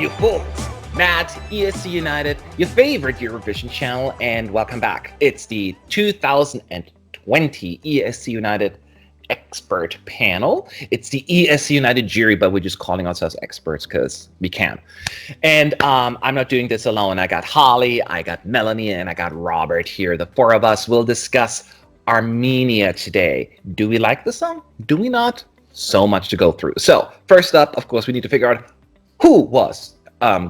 you folks? Matt, ESC United, your favorite Eurovision channel, and welcome back. It's the 2020 ESC United expert panel. It's the ESC United jury, but we're just calling ourselves experts because we can. And I'm not doing this alone. I got Holly, I got Melanie, and I got Robert here. The four of us will discuss Armenia today. Do we like the song? Do we not? So much to go through. So first up, of course, we need to figure out who was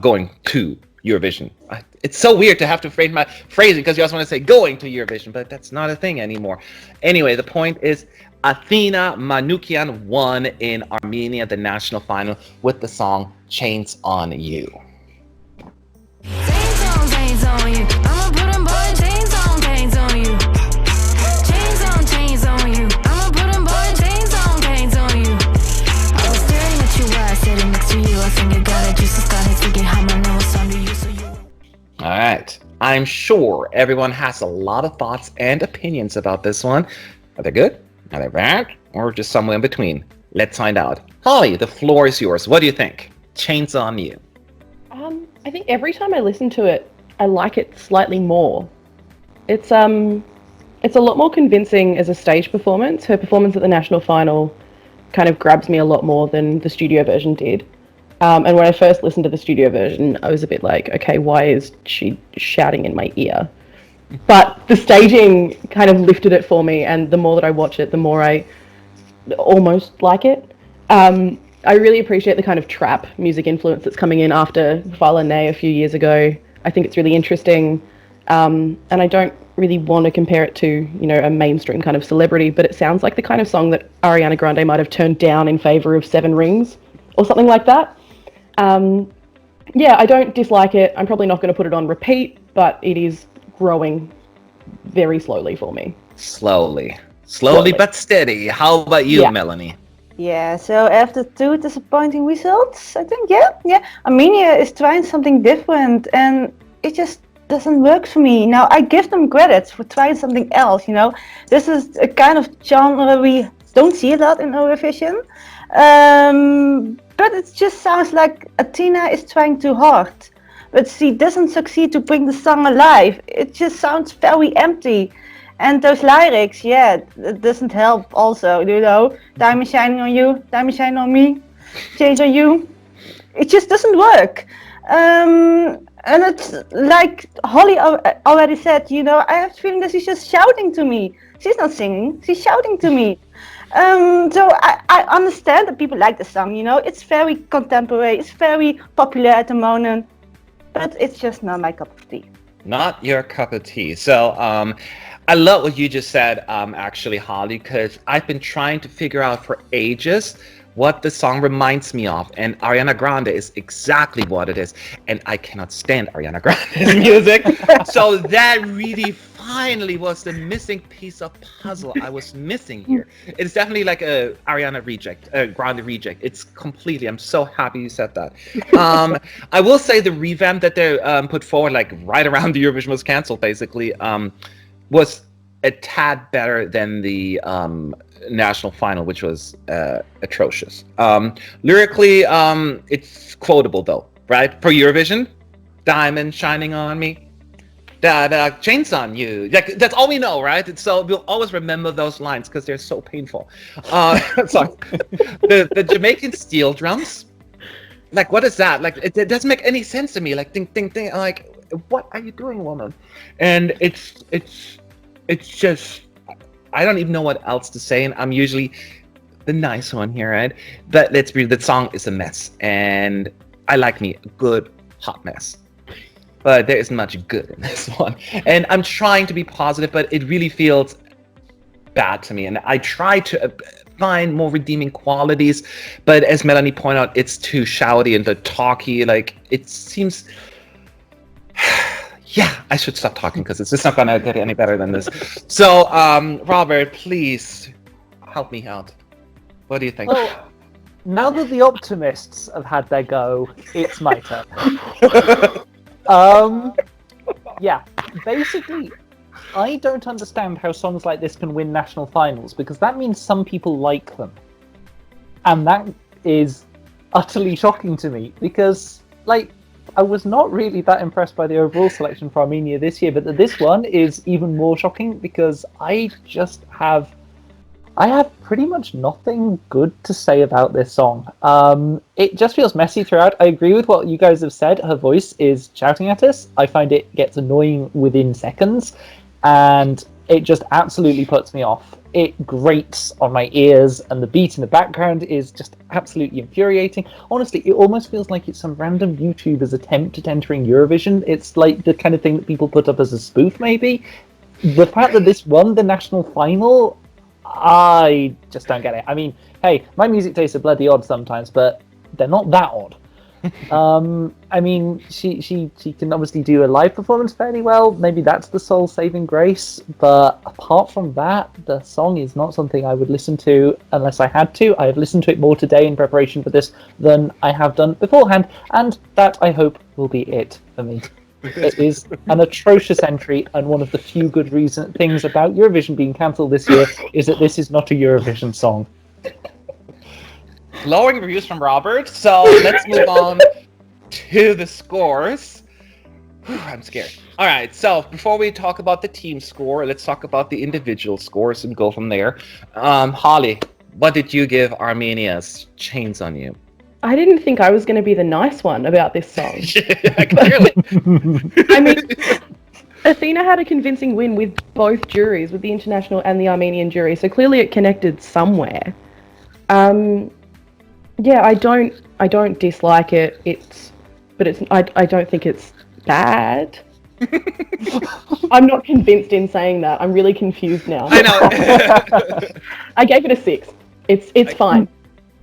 going to Eurovision. It's so weird to have to phrase my phrasing because you also want to say going to Eurovision, but that's not a thing anymore. Anyway, the point is Athena Manoukian won in Armenia the national final with the song Chains on You. Chains on you. I'ma put them boy chains on you. Chains on you. I'ma put them boy chains on you. I was staring at you while I sitting next to you. I think you got it. Just to start his figure how my name was under you, so you. All right. I'm sure everyone has a lot of thoughts and opinions about this one. Are they good? Are they bad? Or just somewhere in between? Let's find out. Holly, the floor is yours. What do you think? Chains on You. I think every time I listen to it, I like it slightly more. It's a lot more convincing as a stage performance. Her performance at the national final kind of grabs me a lot more than the studio version did. And when I first listened to the studio version, I was a bit like, okay, why is she shouting in my ear? But the staging kind of lifted it for me, and the more that I watch it, the more I almost like it. I really appreciate the kind of trap music influence that's coming in after Valane a few years ago. I think it's really interesting, and I don't really want to compare it to, you know, a mainstream kind of celebrity, but it sounds like the kind of song that Ariana Grande might have turned down in favour of Seven Rings or something like that. Yeah, I don't dislike it. I'm probably not going to put it on repeat, but it is growing very slowly for me. Slowly but steady. How about you, Melanie? Yeah, so after two disappointing results, I think, yeah, Armenia is trying something different, and it just doesn't work for me. Now, I give them credit for trying something else, you know. This is a kind of genre we don't see a lot in Eurovision, but it just sounds like Athena is trying too hard, but she doesn't succeed to bring the song alive. It just sounds very empty. And those lyrics, it doesn't help also, you know. Time is shining on you, time is shining on me, change on you. It just doesn't work. And it's like Holly already said, you know, I have the feeling that she's just shouting to me. She's not singing, she's shouting to me. So I understand that people like the song, you know. It's very contemporary, it's very popular at the moment, but it's just not my cup of tea. Not your cup of tea. So, I love what you just said, actually, Holly, because I've been trying to figure out for ages what the song reminds me of, and Ariana Grande is exactly what it is, and I cannot stand Ariana Grande's music, so that really finally was the missing piece of puzzle I was missing here. It's definitely like a Ariana reject, a Grande reject. It's completely, I'm so happy you said that. I will say the revamp that they put forward, like right around the Eurovision was canceled, basically, was a tad better than the national final, which was atrocious. Lyrically, it's quotable though, right? For Eurovision, diamond shining on me, chains on you. Like, that's all we know, right? So we'll always remember those lines because they're so painful. Sorry. The Jamaican steel drums, like, what is that? Like, it doesn't make any sense to me. Like, ding, ding, ding. Like, what are you doing, woman? And it's just, I don't even know what else to say, and I'm usually the nice one here, right? But let's be, the song is a mess, and I like me a good hot mess. But there isn't much good in this one. And I'm trying to be positive, but it really feels bad to me. And I try to find more redeeming qualities, but as Melanie pointed out, it's too shouty and the talky, like, it seems... Yeah, I should stop talking because it's just not going to get any better than this. So, Robert, please help me out. What do you think? Well, now that the optimists have had their go, it's my turn. Yeah, basically, I don't understand how songs like this can win national finals, because that means some people like them. And that is utterly shocking to me, because like, I was not really that impressed by the overall selection for Armenia this year, but this one is even more shocking because I have pretty much nothing good to say about this song. It just feels messy throughout. I agree with what you guys have said. Her voice is shouting at us. I find it gets annoying within seconds, and it just absolutely puts me off. It grates on my ears, and the beat in the background is just absolutely infuriating. Honestly, it almost feels like it's some random YouTuber's attempt at entering Eurovision. It's like the kind of thing that people put up as a spoof, maybe. The fact that this won the national final, I just don't get it. I mean, hey, my music tastes are bloody odd sometimes, but they're not that odd. I mean, she can obviously do a live performance fairly well. Maybe that's the sole saving grace. But apart from that, the song is not something I would listen to unless I had to. I have listened to it more today in preparation for this than I have done beforehand, and that I hope will be it for me. It is an atrocious entry, and one of the few good things about Eurovision being cancelled this year is that this is not a Eurovision song. Glowing reviews from Robert. So let's move on to the scores. Whew, I'm scared. All right. So before we talk about the team score, let's talk about the individual scores and go from there. Holly, what did you give Armenia's Chains on You? I didn't think I was going to be the nice one about this song. Yeah, clearly. I mean, Athena had a convincing win with both juries, with the international and the Armenian jury, so clearly it connected somewhere. Yeah, I don't dislike it. I don't think it's bad. I'm not convinced in saying that. I'm really confused now. I know. I gave it a 6. It's fine.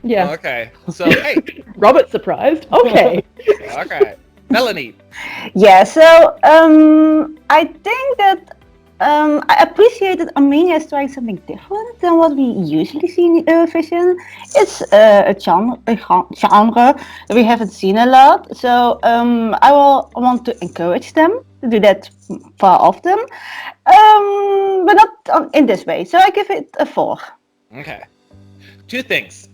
Yeah. Okay. So hey. Robert's surprised. Okay. Okay. Melanie. Yeah, so I think that I appreciate that Armenia is trying something different than what we usually see in Eurovision. It's a genre that we haven't seen a lot, so I want to encourage them to do that far often, but not in this way. So I give it a 4. Okay. 2 things.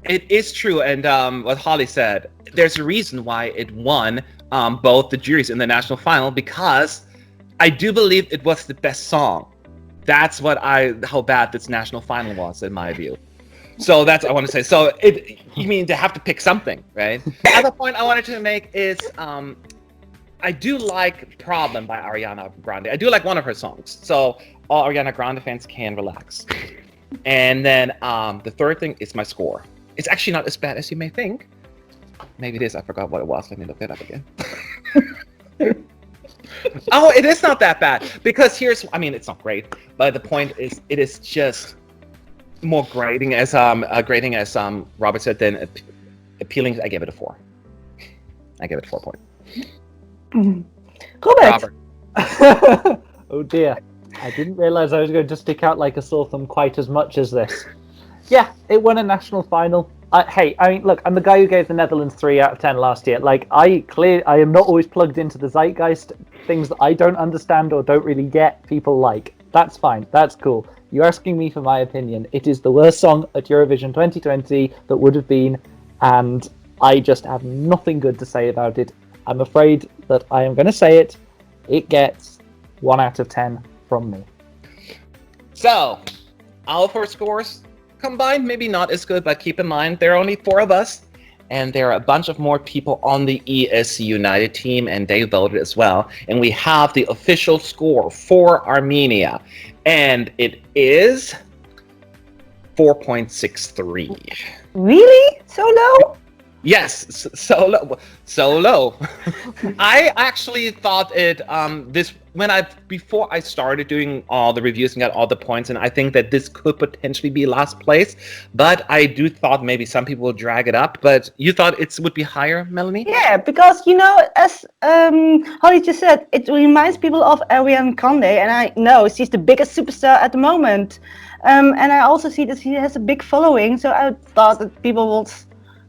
It is true, and what Holly said, there's a reason why it won both the juries in the national final, because I do believe it was the best song. That's how bad this national final was, in my view. So that's what I want to say. So you mean they have to pick something, right? The other point I wanted to make is I do like Problem by Ariana Grande. I do like one of her songs. So all Ariana Grande fans can relax. And then the third thing is my score. It's actually not as bad as you may think. Maybe it is. I forgot what it was. Let me look it up again. Oh, it is not that bad. Because it's not great. But the point is, it is just more grating as Robert said, than appealing. I gave it a 4. I gave it a 4 point. Robert. Oh dear. I didn't realise I was going to stick out like a sore thumb quite as much as this. Yeah, it won a national final. Look, I'm the guy who gave the Netherlands 3 out of 10 last year. Like, I am not always plugged into the zeitgeist. Things that I don't understand or don't really get, people like. That's fine. That's cool. You're asking me for my opinion. It is the worst song at Eurovision 2020 that would have been, and I just have nothing good to say about it. I'm afraid that I am going to say it. It gets 1 out of 10 from me. So, our 4 scores combined, maybe not as good, but keep in mind there are only 4 of us, and there are a bunch of more people on the ESC United team, and they voted as well. And we have the official score for Armenia, and it is 4.63. Really? So low? Yes, so low. I actually thought it before I started doing all the reviews and got all the points, and I think that this could potentially be last place, but I do thought maybe some people would drag it up. But you thought it would be higher, Melanie? Yeah, because as Holly just said, it reminds people of Ariana Grande, and I know she's the biggest superstar at the moment, and I also see that she has a big following, so I thought that people would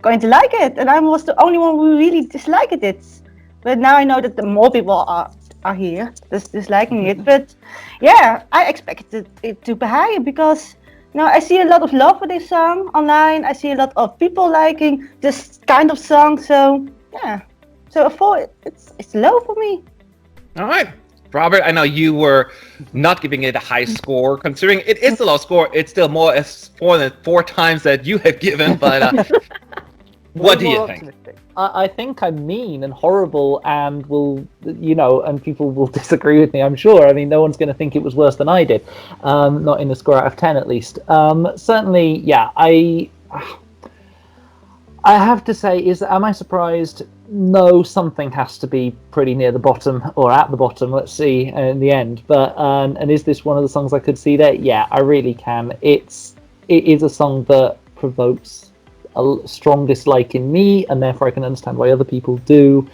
going to like it, and I was the only one who really disliked it. But now I know that the more people are here disliking it. But yeah, I expected it to be higher because I see a lot of love for this song online. I see a lot of people liking this kind of song. So Yeah. So a 4, it's low for me. All right. Robert, I know you were not giving it a high score, considering it is a low score. It's still more than 4 times that you have given, but what do you More think? optimistic. I think I'm mean and horrible, and and people will disagree with me, I'm sure. I mean, no one's going to think it was worse than I did. Not in a score out of 10, at least. Certainly, yeah, I have to say, am I surprised? No, something has to be pretty near the bottom, or at the bottom, let's see, in the end. But, and is this one of the songs I could see there? Yeah, I really can. It is a song that provokes a strong dislike in me, and therefore I can understand why other people do.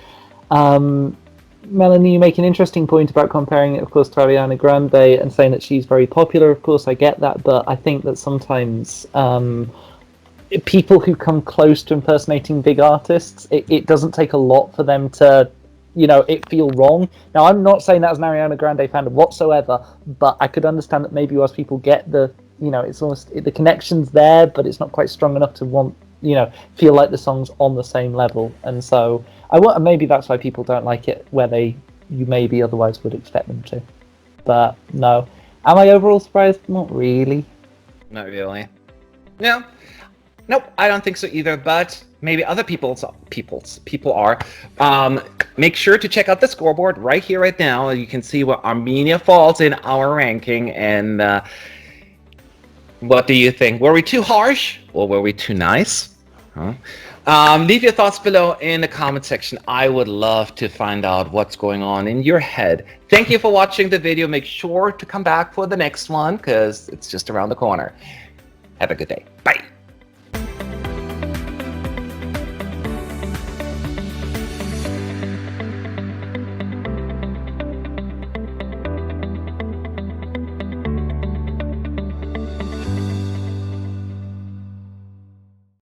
Melanie, you make an interesting point about comparing it, of course, to Ariana Grande and saying that she's very popular. Of course, I get that, but I think that sometimes people who come close to impersonating big artists, it doesn't take a lot for them to, it feel wrong. Now, I'm not saying that as an Ariana Grande fan whatsoever, but I could understand that maybe as people get the, it's almost, the connection's there, but it's not quite strong enough to want, feel like the song's on the same level. And so maybe that's why people don't like it, where you maybe otherwise would expect them to. But no. Am I overall surprised? Not really. Not really. No. Nope, I don't think so either, but maybe other people are. Make sure to check out the scoreboard right here, right now. You can see where Armenia falls in our ranking, and what do you think? Were we too harsh, or were we too nice? Huh? Leave your thoughts below in the comment section. I would love to find out what's going on in your head. Thank you for watching the video. Make sure to come back for the next one, because it's just around the corner. Have a good day. Bye.